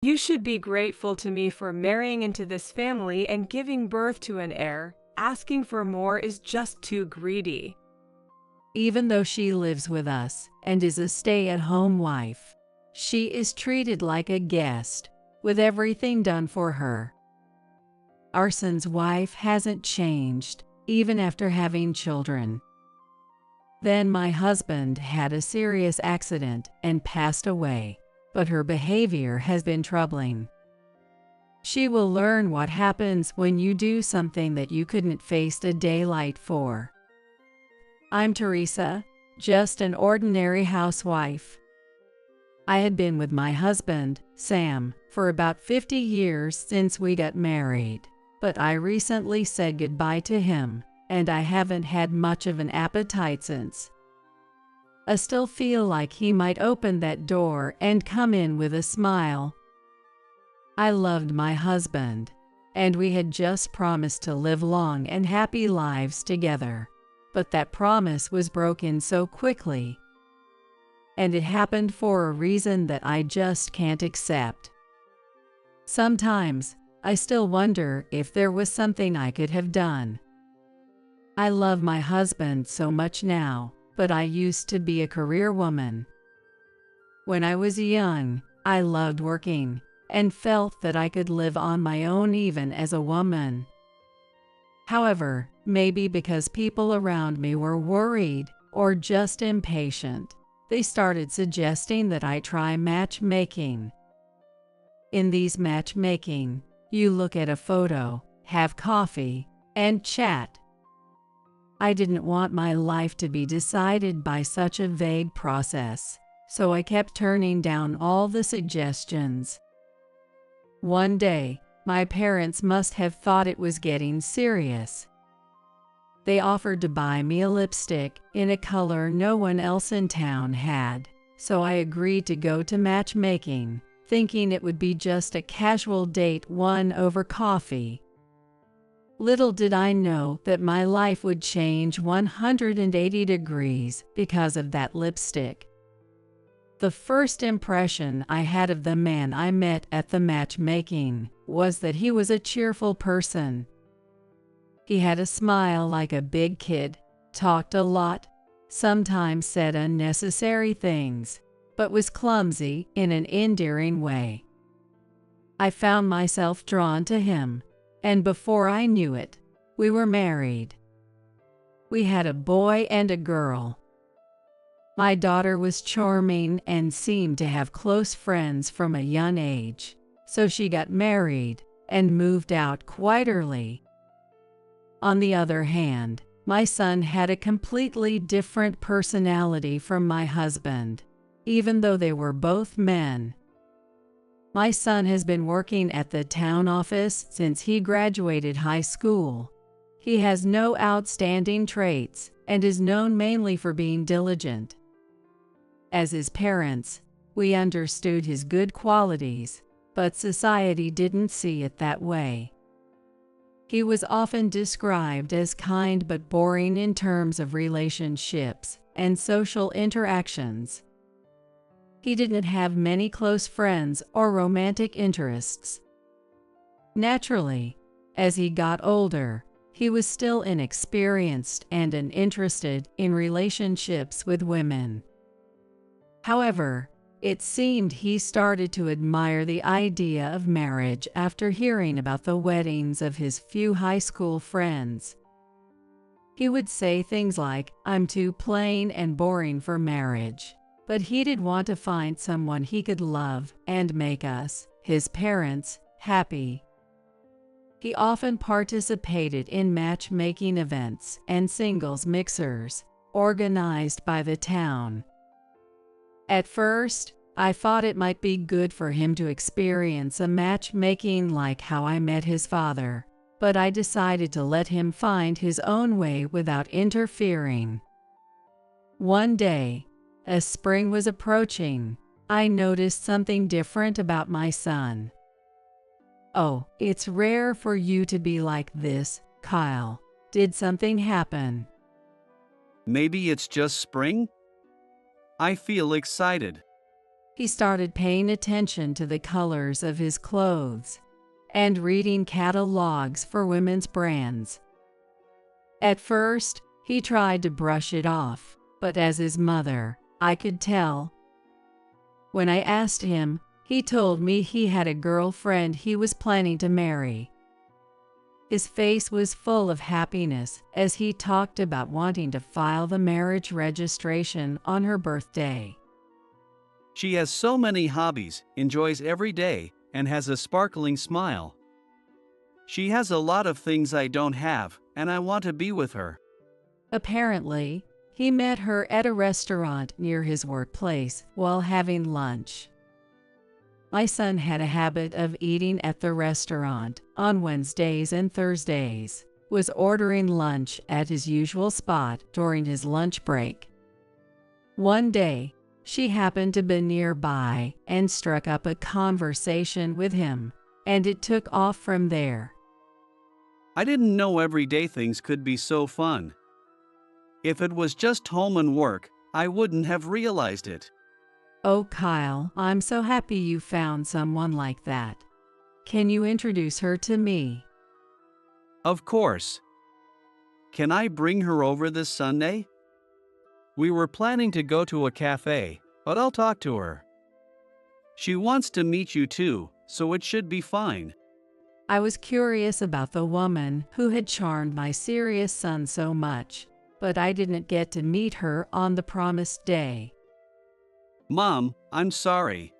You should be grateful to me for marrying into this family and giving birth to an heir. Asking for more is just too greedy. Even though she lives with us and is a stay-at-home wife, she is treated like a guest, with everything done for her. Our son's wife hasn't changed, even after having children. Then my husband had a serious accident and passed away, but her behavior has been troubling. She will learn what happens when you do something that you couldn't face the daylight for. I'm Teresa, just an ordinary housewife. I had been with my husband, Sam, for about 50 years since we got married, but I recently said goodbye to him, and I haven't had much of an appetite since. I still feel like he might open that door and come in with a smile. I loved my husband, and we had just promised to live long and happy lives together, but that promise was broken so quickly. And it happened for a reason that I just can't accept. Sometimes, I still wonder if there was something I could have done. I love my husband so much now, but I used to be a career woman. When I was young, I loved working and felt that I could live on my own even as a woman. However, maybe because people around me were worried or just impatient, they started suggesting that I try matchmaking. In these matchmaking, you look at a photo, have coffee, and chat. I didn't want my life to be decided by such a vague process, so I kept turning down all the suggestions. One day, my parents must have thought it was getting serious. They offered to buy me a lipstick in a color no one else in town had, so I agreed to go to matchmaking, thinking it would be just a casual date won over coffee. Little did I know that my life would change 180 degrees because of that lipstick. The first impression I had of the man I met at the matchmaking was that he was a cheerful person. He had a smile like a big kid, talked a lot, sometimes said unnecessary things, but was clumsy in an endearing way. I found myself drawn to him, and before I knew it, we were married. We had a boy and a girl. My daughter was charming and seemed to have close friends from a young age, so she got married and moved out quite early. On the other hand, my son had a completely different personality from my husband, even though they were both men. My son has been working at the town office since he graduated high school. He has no outstanding traits and is known mainly for being diligent. As his parents, we understood his good qualities, but society didn't see it that way. He was often described as kind but boring in terms of relationships and social interactions. He didn't have many close friends or romantic interests. Naturally, as he got older, he was still inexperienced and uninterested in relationships with women. However, it seemed he started to admire the idea of marriage after hearing about the weddings of his few high school friends. He would say things like, "I'm too plain and boring for marriage," but he did want to find someone he could love and make us, his parents, happy. He often participated in matchmaking events and singles mixers, organized by the town. At first, I thought it might be good for him to experience a matchmaking like how I met his father, but I decided to let him find his own way without interfering. One day, as spring was approaching, I noticed something different about my son. "Oh, it's rare for you to be like this, Kyle. Did something happen?" Maybe it's just spring? I feel excited. He started paying attention to the colors of his clothes and reading catalogs for women's brands. At first, he tried to brush it off, but as his mother, I could tell. When I asked him, he told me he had a girlfriend he was planning to marry. His face was full of happiness as he talked about wanting to file the marriage registration on her birthday. She has so many hobbies, enjoys every day, and has a sparkling smile. She has a lot of things I don't have, and I want to be with her. Apparently, he met her at a restaurant near his workplace while having lunch. My son had a habit of eating at the restaurant on Wednesdays and Thursdays, was ordering lunch at his usual spot during his lunch break. One day, she happened to be nearby and struck up a conversation with him, and it took off from there. I didn't know everyday things could be so fun. If it was just home and work, I wouldn't have realized it. Oh, Kyle, I'm so happy you found someone like that. Can you introduce her to me? Of course. Can I bring her over this Sunday? We were planning to go to a cafe, but I'll talk to her. She wants to meet you too, so it should be fine. I was curious about the woman who had charmed my serious son so much, but I didn't get to meet her on the promised day. Mom, I'm sorry.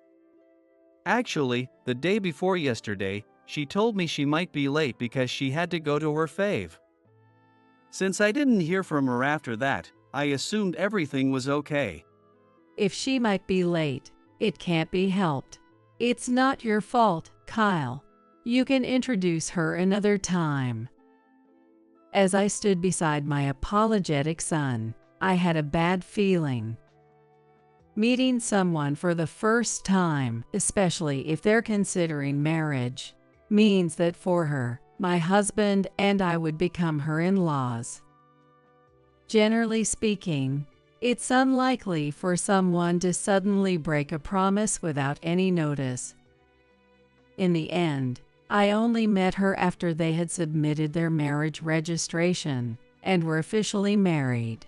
Actually, the day before yesterday, she told me she might be late because she had to go to her fave. Since I didn't hear from her after that, I assumed everything was okay. If she might be late, it can't be helped. It's not your fault, Kyle. You can introduce her another time. As I stood beside my apologetic son, I had a bad feeling. Meeting someone for the first time, especially if they're considering marriage, means that for her, my husband and I would become her in-laws. Generally speaking, it's unlikely for someone to suddenly break a promise without any notice. In the end, I only met her after they had submitted their marriage registration and were officially married.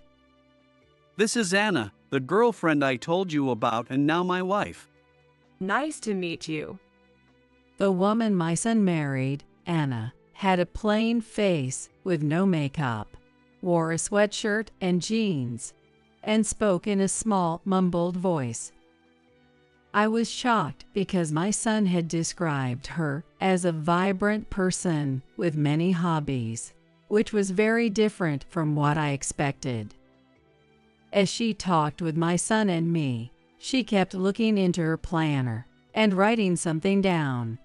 This is Anna, the girlfriend I told you about and now my wife. Nice to meet you. The woman my son married, Anna, had a plain face with no makeup, wore a sweatshirt and jeans, and spoke in a small, mumbled voice. I was shocked because my son had described her as a vibrant person with many hobbies, which was very different from what I expected. As she talked with my son and me, she kept looking into her planner and writing something down.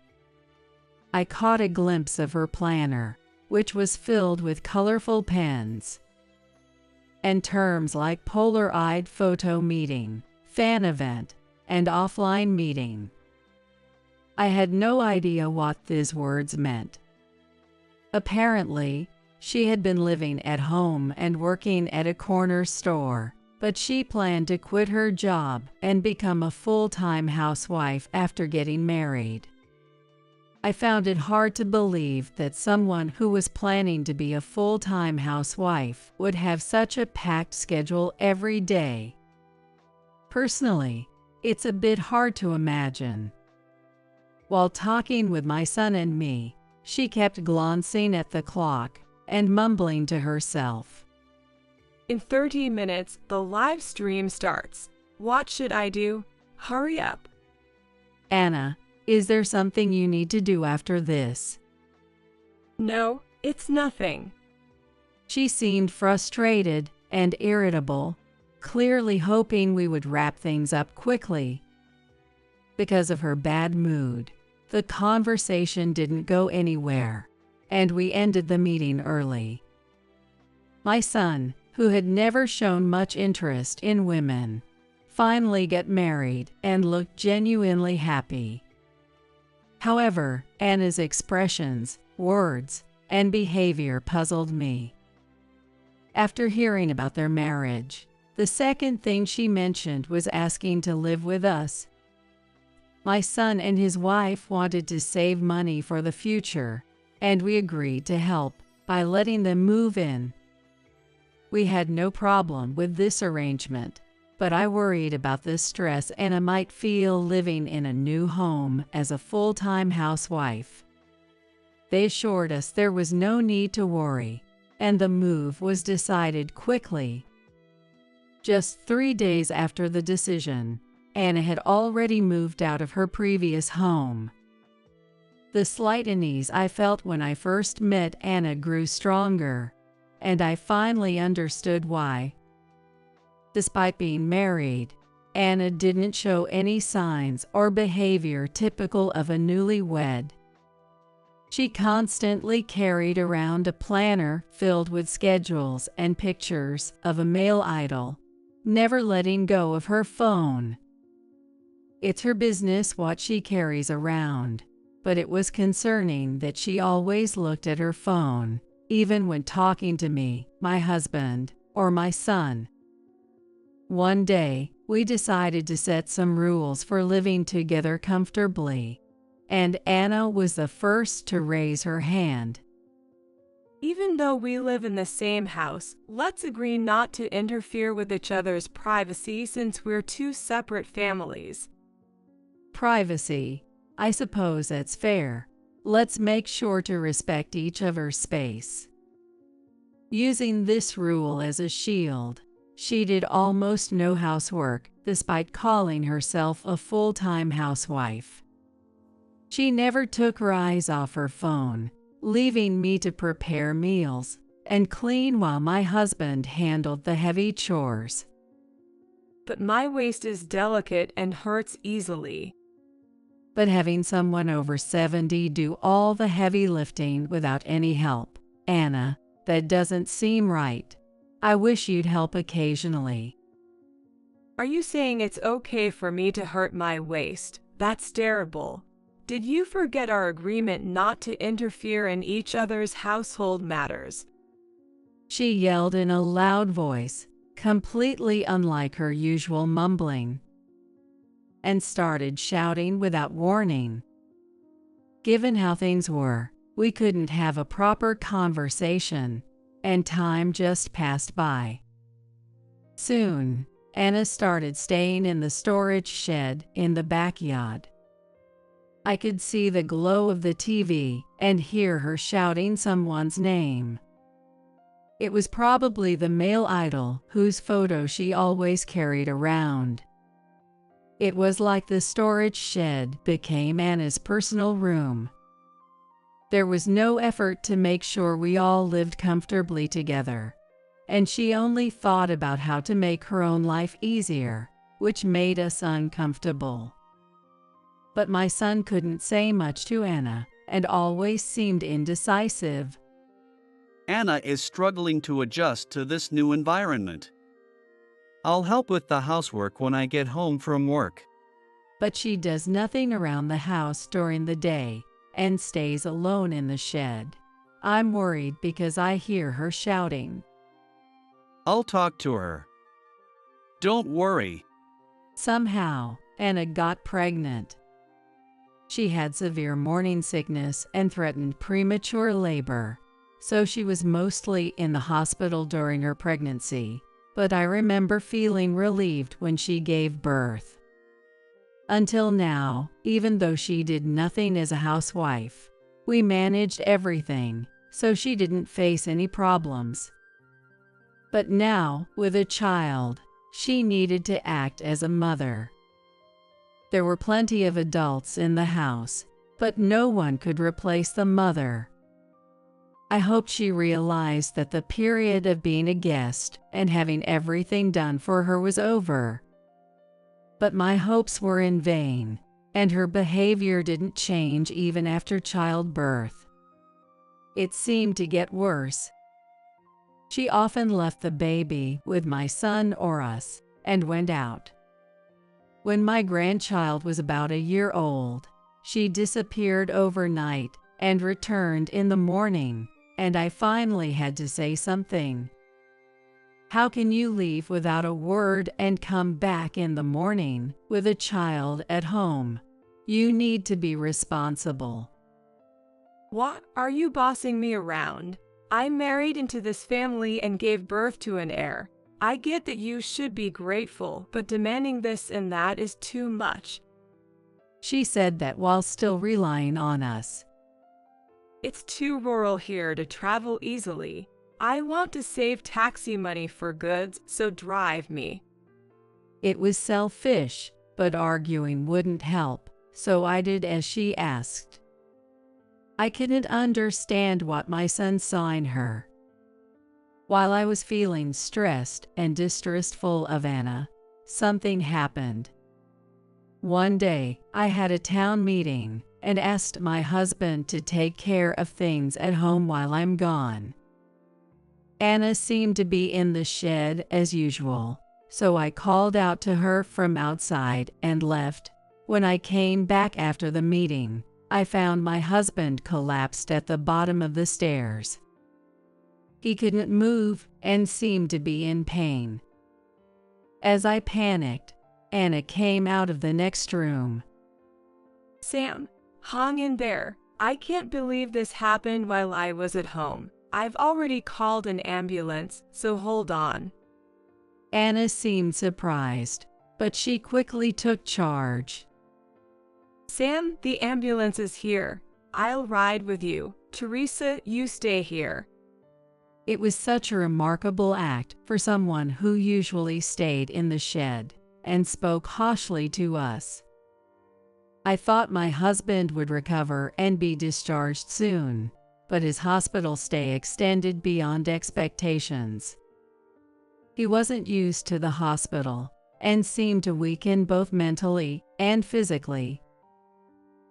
I caught a glimpse of her planner, which was filled with colorful pens and terms like polar-eyed photo meeting, fan event, and offline meeting. I had no idea what these words meant. Apparently, she had been living at home and working at a corner store, but she planned to quit her job and become a full-time housewife after getting married. I found it hard to believe that someone who was planning to be a full-time housewife would have such a packed schedule every day. Personally, it's a bit hard to imagine. While talking with my son and me, she kept glancing at the clock and mumbling to herself. In 30 minutes, the live stream starts. What should I do? Hurry up. Anna, is there something you need to do after this? No, it's nothing. She seemed frustrated and irritable, clearly hoping we would wrap things up quickly. Because of her bad mood, the conversation didn't go anywhere, and we ended the meeting early. My son, who had never shown much interest in women, finally got married and looked genuinely happy. However, Anna's expressions, words, and behavior puzzled me. After hearing about their marriage, the second thing she mentioned was asking to live with us, My son and his wife wanted to save money for the future, and we agreed to help by letting them move in. We had no problem with this arrangement, but I worried about the stress Anna might feel living in a new home as a full-time housewife. They assured us there was no need to worry, and the move was decided quickly. Just 3 days after the decision, Anna had already moved out of her previous home. The slight unease I felt when I first met Anna grew stronger, and I finally understood why. Despite being married, Anna didn't show any signs or behavior typical of a newlywed. She constantly carried around a planner filled with schedules and pictures of a male idol, never letting go of her phone. It's her business what she carries around, but it was concerning that she always looked at her phone, even when talking to me, my husband, or my son. One day, we decided to set some rules for living together comfortably, and Anna was the first to raise her hand. Even though we live in the same house, let's agree not to interfere with each other's privacy since we're two separate families. Privacy. I suppose that's fair. Let's make sure to respect each other's space. Using this rule as a shield, she did almost no housework, despite calling herself a full-time housewife. She never took her eyes off her phone, leaving me to prepare meals and clean while my husband handled the heavy chores. But my waist is delicate and hurts easily. But having someone over 70 do all the heavy lifting without any help, Anna, that doesn't seem right. I wish you'd help occasionally. Are you saying it's okay for me to hurt my waist? That's terrible. Did you forget our agreement not to interfere in each other's household matters? She yelled in a loud voice, completely unlike her usual mumbling, and started shouting without warning. Given how things were, we couldn't have a proper conversation, and time just passed by. Soon, Anna started staying in the storage shed in the backyard. I could see the glow of the TV and hear her shouting someone's name. It was probably the male idol whose photo she always carried around. It was like the storage shed became Anna's personal room. There was no effort to make sure we all lived comfortably together, and she only thought about how to make her own life easier, which made us uncomfortable. But my son couldn't say much to Anna and always seemed indecisive. Anna is struggling to adjust to this new environment. I'll help with the housework when I get home from work. But she does nothing around the house during the day and stays alone in the shed. I'm worried because I hear her shouting. I'll talk to her. Don't worry. Somehow, Anna got pregnant. She had severe morning sickness and threatened premature labor, so she was mostly in the hospital during her pregnancy, but I remember feeling relieved when she gave birth. Until now, even though she did nothing as a housewife, we managed everything, so she didn't face any problems. But now, with a child, she needed to act as a mother. There were plenty of adults in the house, but no one could replace the mother. I hoped she realized that the period of being a guest and having everything done for her was over. But my hopes were in vain, and her behavior didn't change even after childbirth. It seemed to get worse. She often left the baby with my son or us and went out. When my grandchild was about a year old, she disappeared overnight and returned in the morning, and I finally had to say something. How can you leave without a word and come back in the morning with a child at home? You need to be responsible. What? Are you bossing me around? I married into this family and gave birth to an heir. I get that you should be grateful, but demanding this and that is too much. She said that while still relying on us. It's too rural here to travel easily. I want to save taxi money for goods, so drive me. It was selfish, but arguing wouldn't help, so I did as she asked. I couldn't understand what my son saw in her. While I was feeling stressed and distrustful of Anna, something happened. One day, I had a town meeting and asked my husband to take care of things at home while I'm gone. Anna seemed to be in the shed as usual, so I called out to her from outside and left. When I came back after the meeting, I found my husband collapsed at the bottom of the stairs. He couldn't move and seemed to be in pain. As I panicked, Anna came out of the next room. Sam, hang in there. I can't believe this happened while I was at home. I've already called an ambulance, so hold on. Anna seemed surprised, but she quickly took charge. Sam, the ambulance is here. I'll ride with you. Teresa, you stay here. It was such a remarkable act for someone who usually stayed in the shed and spoke harshly to us. I thought my husband would recover and be discharged soon, but his hospital stay extended beyond expectations. He wasn't used to the hospital and seemed to weaken both mentally and physically.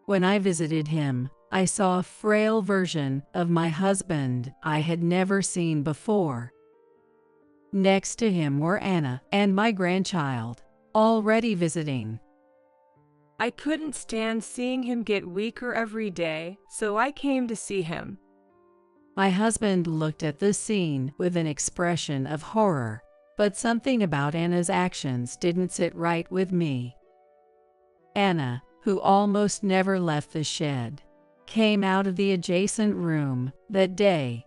When I visited him, I saw a frail version of my husband I had never seen before. Next to him were Anna and my grandchild, already visiting. I couldn't stand seeing him get weaker every day, so I came to see him. My husband looked at the scene with an expression of horror, but something about Anna's actions didn't sit right with me. Anna, who almost never left the shed, came out of the adjacent room that day.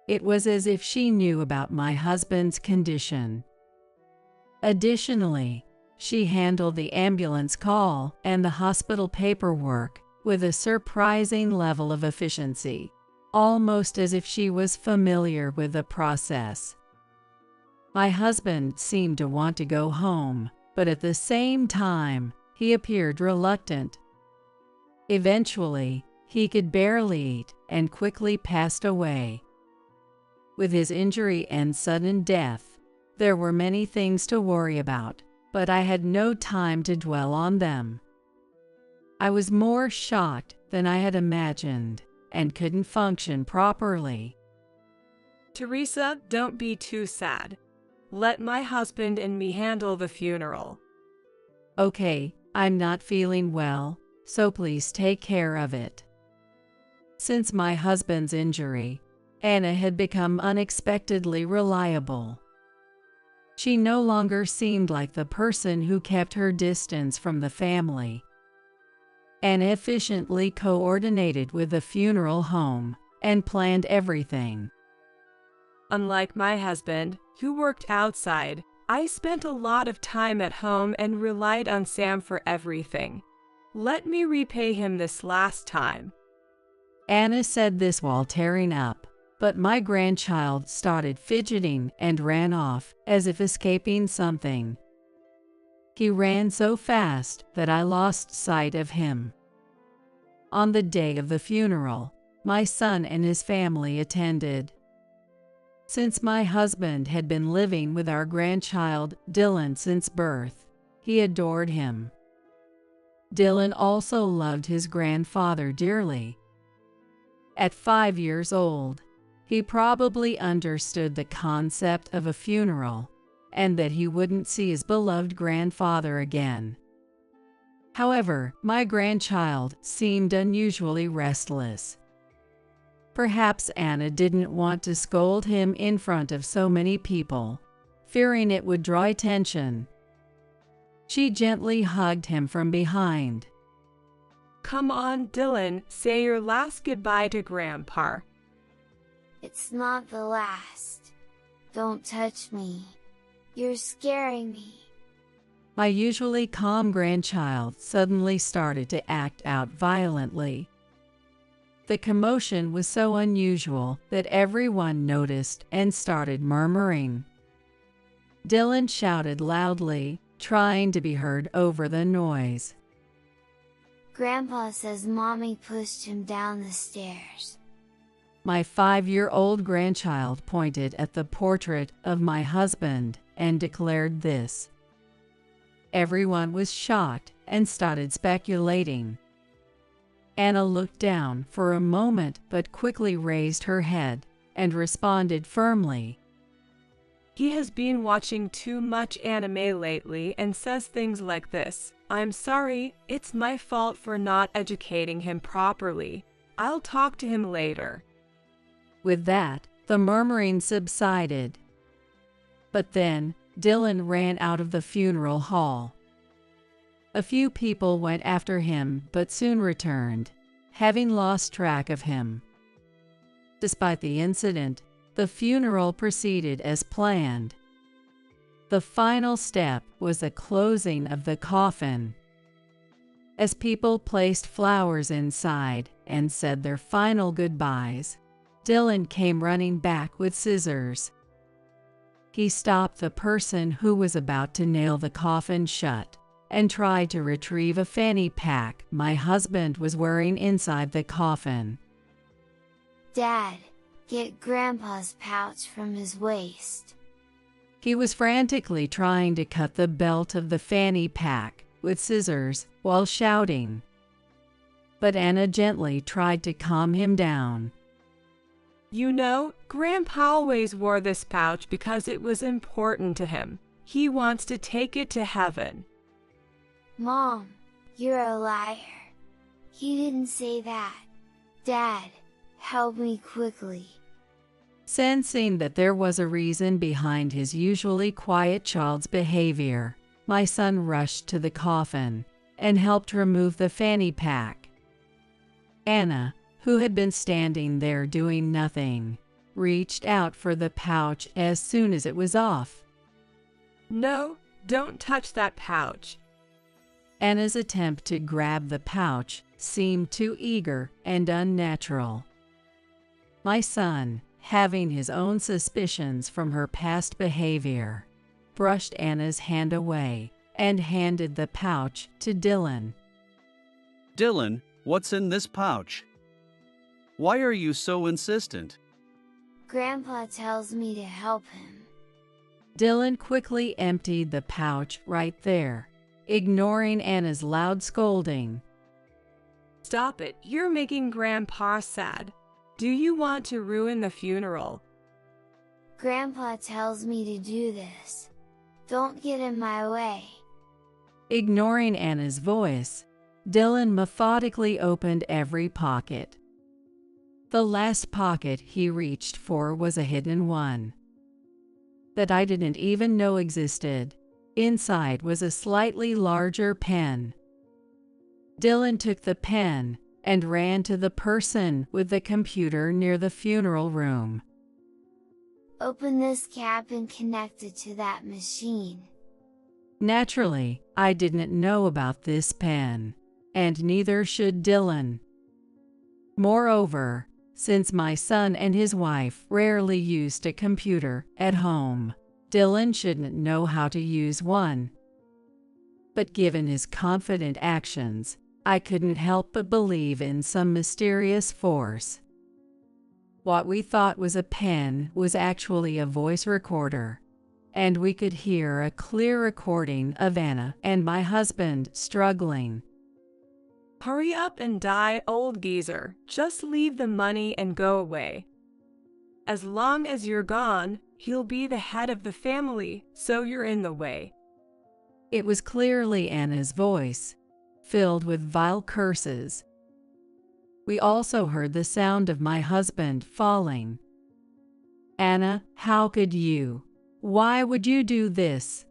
It was as if she knew about my husband's condition. Additionally, she handled the ambulance call and the hospital paperwork with a surprising level of efficiency, almost as if she was familiar with the process. My husband seemed to want to go home, but at the same time, he appeared reluctant. Eventually, he could barely eat and quickly passed away. With his injury and sudden death, there were many things to worry about, but I had no time to dwell on them. I was more shocked than I had imagined and couldn't function properly. Teresa, don't be too sad. Let my husband and me handle the funeral. Okay, I'm not feeling well, so please take care of it. Since my husband's injury, Anna had become unexpectedly reliable. She no longer seemed like the person who kept her distance from the family. Anna efficiently coordinated with the funeral home and planned everything. Unlike my husband, who worked outside, I spent a lot of time at home and relied on Sam for everything. Let me repay him this last time. Anna said this while tearing up, but my grandchild started fidgeting and ran off as if escaping something. He ran so fast that I lost sight of him. On the day of the funeral, my son and his family attended. Since my husband had been living with our grandchild, Dylan, since birth, he adored him. Dylan also loved his grandfather dearly. At 5 years old, he probably understood the concept of a funeral and that he wouldn't see his beloved grandfather again. However, my grandchild seemed unusually restless. Perhaps Anna didn't want to scold him in front of so many people, fearing it would draw attention. She gently hugged him from behind, Come on, Dylan, say your last goodbye to Grandpa. It's not the last. Don't touch me. You're scaring me. My usually calm grandchild suddenly started to act out violently. The commotion was so unusual that everyone noticed and started murmuring. Dylan shouted loudly, trying to be heard over the noise. Grandpa says Mommy pushed him down the stairs. My 5-year-old grandchild pointed at the portrait of my husband and declared this. Everyone was shocked and started speculating. Anna looked down for a moment but quickly raised her head and responded firmly. He has been watching too much anime lately and says things like this. I'm sorry, it's my fault for not educating him properly. I'll talk to him later. With that, the murmuring subsided. But then, Dylan ran out of the funeral hall. A few people went after him but soon returned, having lost track of him. Despite the incident, the funeral proceeded as planned. The final step was the closing of the coffin. As people placed flowers inside and said their final goodbyes, Dylan came running back with scissors. He stopped the person who was about to nail the coffin shut and tried to retrieve a fanny pack my husband was wearing inside the coffin. Dad, get Grandpa's pouch from his waist. He was frantically trying to cut the belt of the fanny pack with scissors while shouting. But Anna gently tried to calm him down. You know, Grandpa always wore this pouch because it was important to him. He wants to take it to heaven. Mom, you're a liar. He didn't say that. Dad, help me quickly. Sensing that there was a reason behind his usually quiet child's behavior, my son rushed to the coffin and helped remove the fanny pack. Anna, who had been standing there doing nothing, reached out for the pouch as soon as it was off. No, don't touch that pouch. Anna's attempt to grab the pouch seemed too eager and unnatural. My son, having his own suspicions from her past behavior, brushed Anna's hand away and handed the pouch to Dylan. Dylan, what's in this pouch? Why are you so insistent? Grandpa tells me to help him. Dylan quickly emptied the pouch right there, ignoring Anna's loud scolding. Stop it, you're making Grandpa sad. Do you want to ruin the funeral? Grandpa tells me to do this. Don't get in my way. Ignoring Anna's voice, Dylan methodically opened every pocket. The last pocket he reached for was a hidden one that I didn't even know existed. Inside was a slightly larger pen. Dylan took the pen and ran to the person with the computer near the funeral room. Open this cap and connect it to that machine. Naturally, I didn't know about this pen, and neither should Dylan. Moreover, since my son and his wife rarely used a computer at home, Dylan shouldn't know how to use one. But given his confident actions, I couldn't help but believe in some mysterious force. What we thought was a pen was actually a voice recorder, and we could hear a clear recording of Anna and my husband struggling. Hurry up and die, old geezer. Just leave the money and go away. As long as you're gone, he'll be the head of the family, so you're in the way. It was clearly Anna's voice, filled with vile curses. We also heard the sound of my husband falling. Anna, how could you? Why would you do this?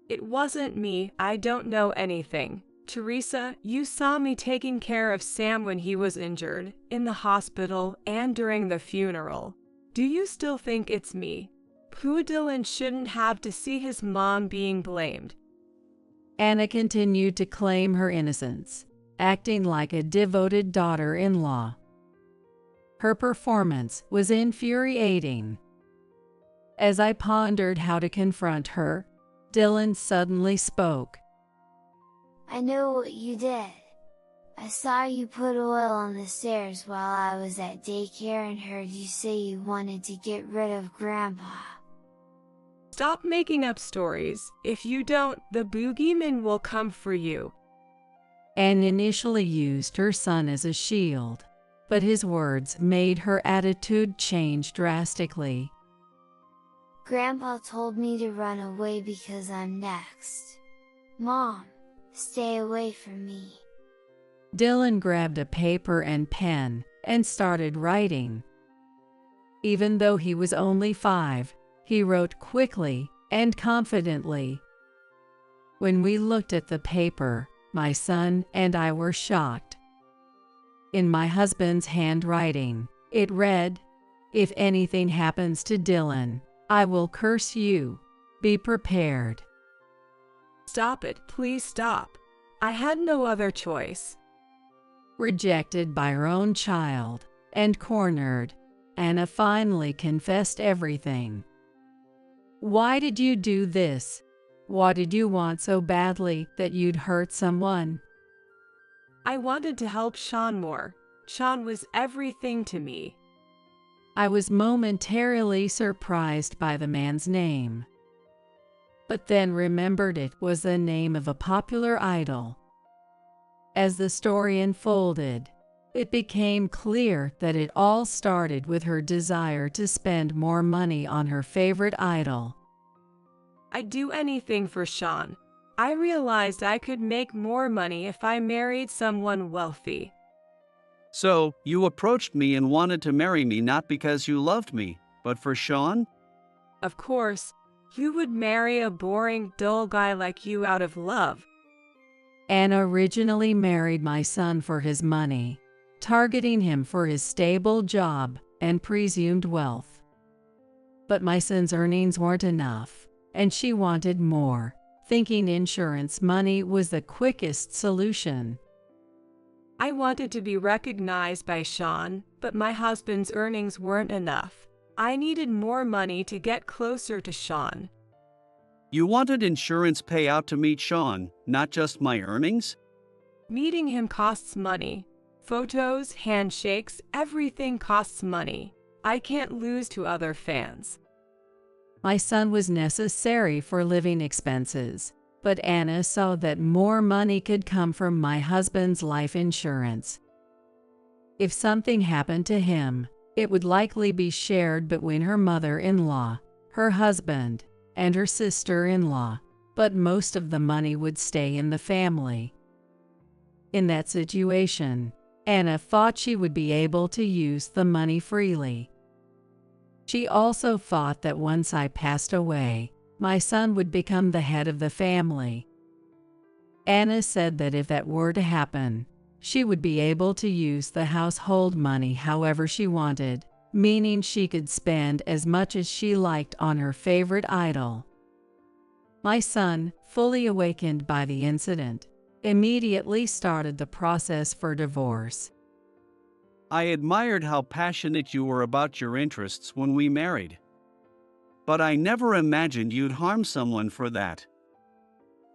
It wasn't me, I don't know anything. Teresa, you saw me taking care of Sam when he was injured, in the hospital, and during the funeral. Do you still think it's me? Poor Dylan shouldn't have to see his mom being blamed. Anna continued to claim her innocence, acting like a devoted daughter-in-law. Her performance was infuriating. As I pondered how to confront her, Dylan suddenly spoke. I know what you did. I saw you put oil on the stairs while I was at daycare and heard you say you wanted to get rid of Grandpa. Stop making up stories. If you don't, the boogeyman will come for you. Anne initially used her son as a shield, but his words made her attitude change drastically. Grandpa told me to run away because I'm next. Mom, stay away from me. Dylan grabbed a paper and pen and started writing. Even though he was only 5, he wrote quickly and confidently. When we looked at the paper, my son and I were shocked. In my husband's handwriting, it read, "If anything happens to Dylan, I will curse you. Be prepared." Stop it, please stop. I had no other choice. Rejected by her own child and cornered, Anna finally confessed everything. Why did you do this? What did you want so badly that you'd hurt someone? I wanted to help Sean more. Sean was everything to me. I was momentarily surprised by the man's name, but then remembered it was the name of a popular idol. As the story unfolded, it became clear that it all started with her desire to spend more money on her favorite idol. I'd do anything for Sean. I realized I could make more money if I married someone wealthy. So, you approached me and wanted to marry me not because you loved me, but for Sean? Of course, who would marry a boring, dull guy like you out of love? Anna originally married my son for his money, targeting him for his stable job and presumed wealth. But my son's earnings weren't enough, and she wanted more, thinking insurance money was the quickest solution. I wanted to be recognized by Sean, but my husband's earnings weren't enough. I needed more money to get closer to Sean. You wanted insurance payout to meet Sean, not just my earnings? Meeting him costs money. Photos, handshakes, everything costs money. I can't lose to other fans. My son was necessary for living expenses, but Anna saw that more money could come from my husband's life insurance. If something happened to him, it would likely be shared between her mother-in-law, her husband, and her sister-in-law, but most of the money would stay in the family. In that situation, Anna thought she would be able to use the money freely. She also thought that once I passed away, my son would become the head of the family. Anna said that if that were to happen, she would be able to use the household money however she wanted, meaning she could spend as much as she liked on her favorite idol. My son, fully awakened by the incident, immediately started the process for divorce. I admired how passionate you were about your interests when we married. But I never imagined you'd harm someone for that.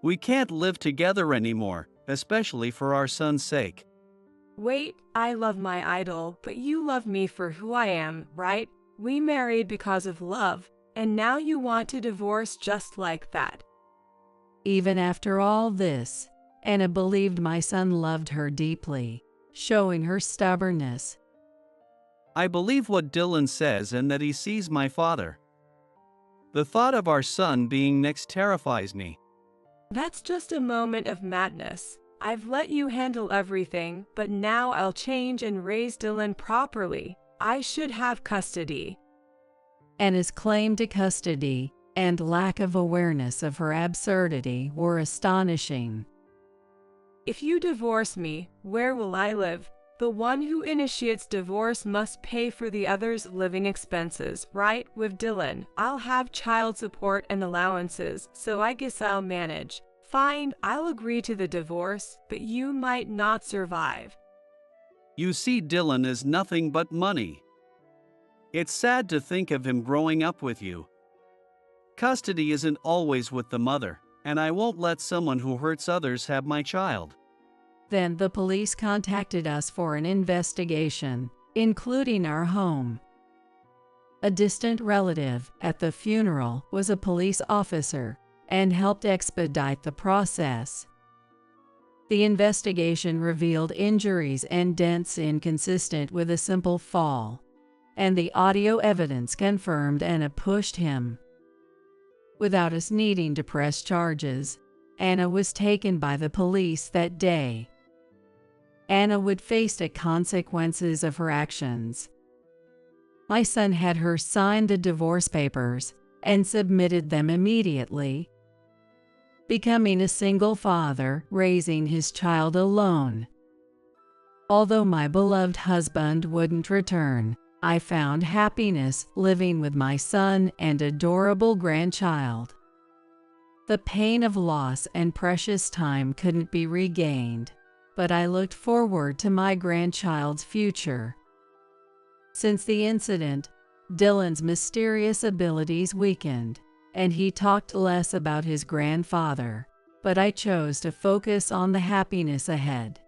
We can't live together anymore, especially for our son's sake. Wait, I love my idol, but you love me for who I am, right? We married because of love, and now you want to divorce just like that. Even after all this, Anna believed my son loved her deeply, showing her stubbornness. I believe what Dylan says and that he sees my father. The thought of our son being next terrifies me. That's just a moment of madness. I've let you handle everything, but now I'll change and raise Dylan properly. I should have custody. Anna's claim to custody and lack of awareness of her absurdity were astonishing. If you divorce me, where will I live? The one who initiates divorce must pay for the other's living expenses, right? With Dylan, I'll have child support and allowances, so I guess I'll manage. Fine, I'll agree to the divorce, but you might not survive. You see, Dylan is nothing but money. It's sad to think of him growing up with you. Custody isn't always with the mother, and I won't let someone who hurts others have my child. Then the police contacted us for an investigation, including our home. A distant relative at the funeral was a police officer and helped expedite the process. The investigation revealed injuries and dents inconsistent with a simple fall, and the audio evidence confirmed Anna pushed him. Without us needing to press charges, Anna was taken by the police that day. Anna would face the consequences of her actions. My son had her sign the divorce papers and submitted them immediately, becoming a single father, raising his child alone. Although my beloved husband wouldn't return, I found happiness living with my son and adorable grandchild. The pain of loss and precious time couldn't be regained, but I looked forward to my grandchild's future. Since the incident, Dylan's mysterious abilities weakened, and he talked less about his grandfather, but I chose to focus on the happiness ahead.